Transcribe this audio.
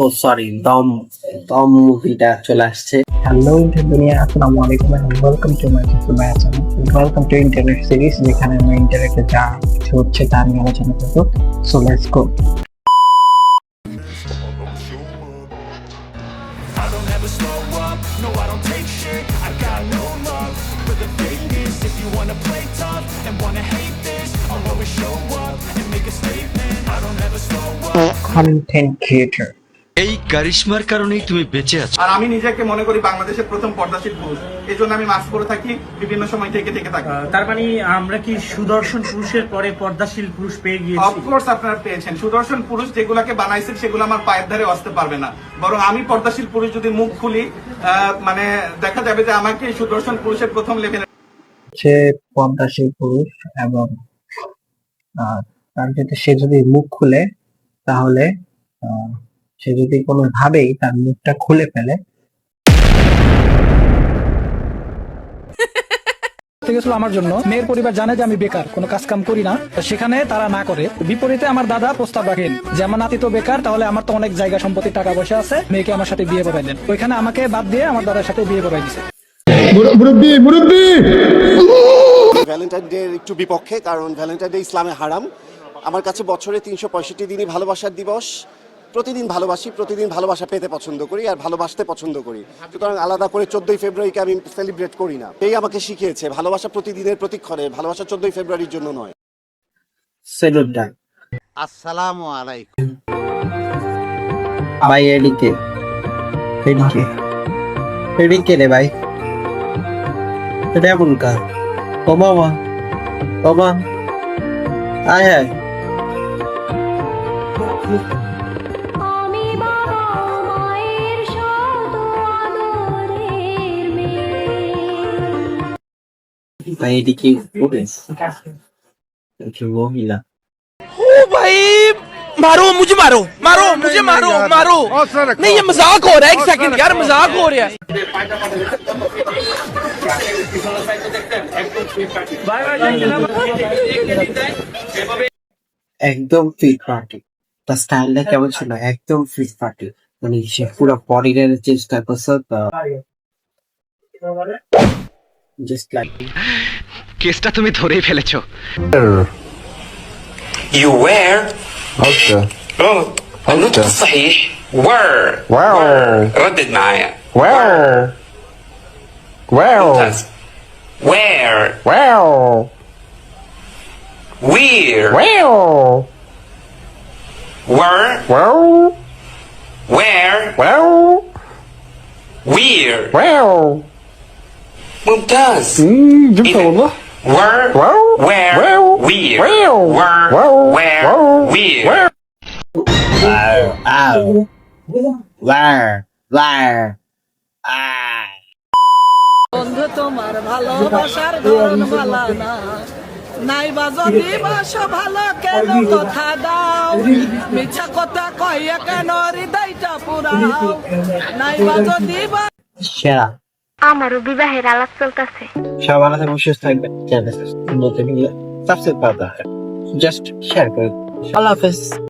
ও sorry, দম দম মুভিটা চলে আসছে। হ্যালো দুনিয়া, আসসালামু আলাইকুম and welcome to my channel. Welcome to internet series, যেখানে আমরা ইন্টারনেটে যা কিছু হচ্ছে তা নিয়ে আলোচনা করব। So let's go. I don't ever slow up, no I don't take shit. I got no love for the fakeness. If you wanna play tough and wanna hate this, I'll always show up and make a statement. I don't ever slow up. Content creator. এই কারিশমার কারণেই তুমি বেঁচে আছো। আর আমি নিজেকে মনে করি বাংলাদেশের প্রথম পর্দাশীল পুরুষ, এই জন্য আমি মাস্ক পরে থাকি, বিভিন্ন সময় থেকে থাকি। তার মানে আমরা কি সুদর্শন পুরুষের পরে পর্দাশীল পুরুষ পেয়ে গিয়েছি? অফকোর্স আপনারা পেয়েছেন। সুদর্শন পুরুষ যেগুলাকে বানাইছেন সেগুলো আমার পায়ের ধারে আসতে পারবে না, বরং আমি পর্দাশীল পুরুষ যদি মুখ খুলি মানে দেখা যাবে যে আমাকে সুদর্শন পুরুষের প্রথম লেভেলে সে পর্দাশীল পুরুষ এবং তার যদি সে যদি মুখ খুলে, তাহলে সে যদি কোনোভাবেই তার মুখটা খুলে ফেলে, গেছিল আমার জন্য। মেয়ের পরিবার জানে যে আমি বেকার, কোনো কাজ কাম করি না, সেখানে তারা না করে। বিপরীতে আমার দাদা প্রস্তাব রাখেন যে আমার নাতি তো বেকার, তাহলে আমার তো অনেক জায়গা সম্পত্তি টাকা পয়সা আছে, মেয়েকে আমার সাথে বিয়ে পড়াই দেন। ওইখানে আমাকে বাদ দিয়ে আমার দাদার সাথে বিয়ে পড়াই দিছে। ভ্যালেন্টাইন ডে একটু বিপক্ষে, কারণ ভ্যালেন্টাইন ডে ইসলামে হারাম। আমার কাছে বছরে 365 দিনই ভালোবাসার দিবস। প্রতিদিন ভালোবাসি, প্রতিদিন ভালোবাসা পেতে পছন্দ করি আর ভালোবাসতে পছন্দ করি। সুতরাং আলাদা করে 14ই ফেব্রুয়ারিকে আমি সেলিব্রেট করি না। এই আমাকে শিখিয়েছে ভালোবাসা প্রতিদিনের প্রতীক্ষণে, ভালোবাসা 14ই ফেব্রুয়ারির জন্য নয়। সেলুট ডান। আসসালামু আলাইকুম ভাই এদিকে এদিকে এদিকে রে ভাই, এটা এমন কার? ও মামা, ও মা, আয় আয়। আমি বাবা মায়ের শত আদরের মেয়ে। ভাই এদিকে উঠে মহিলা। ओ भाई मारो मुझे, मारो मारो मुझे, मारो मारो। नहीं ये मजाक हो रहा है, एक सेकंड यार, मजाक हो रहा है। একদম ফিট পার্টি, তার স্টাইলটা কেমন ছিল? একদম ফিট পার্টি, মানে সে পুরো বডিটা চেষ্টা করছে, জাস্ট লাইক। কেসটা তুমি ধরেই ফেলেছো। You were اوكي النطق الصحيح were واو ردد معايا واو واو ممتاز. where واو where واو were واو where واو where واو ممتاز. جبتها والله. were واو where واو where واو were واو where واو where واو বন্ধু তোমার ভালোবাসার ধরন ভালো না, নাই বা যদি বাসো ভালো কেন কথা দাও, মিছা কথা কইয়া কেন হৃদয়টা পুরাও, নাই বা যদি সেরা। আমারও বিবাহের আলাপ চলতেছে। সব ভালো থাকবেন, সুস্থ থাকবেন, চ্যানেল নতুন সাবস্ক্রাইব করতে জাস্ট শেয়ার করে। আল্লাহ হাফেজ।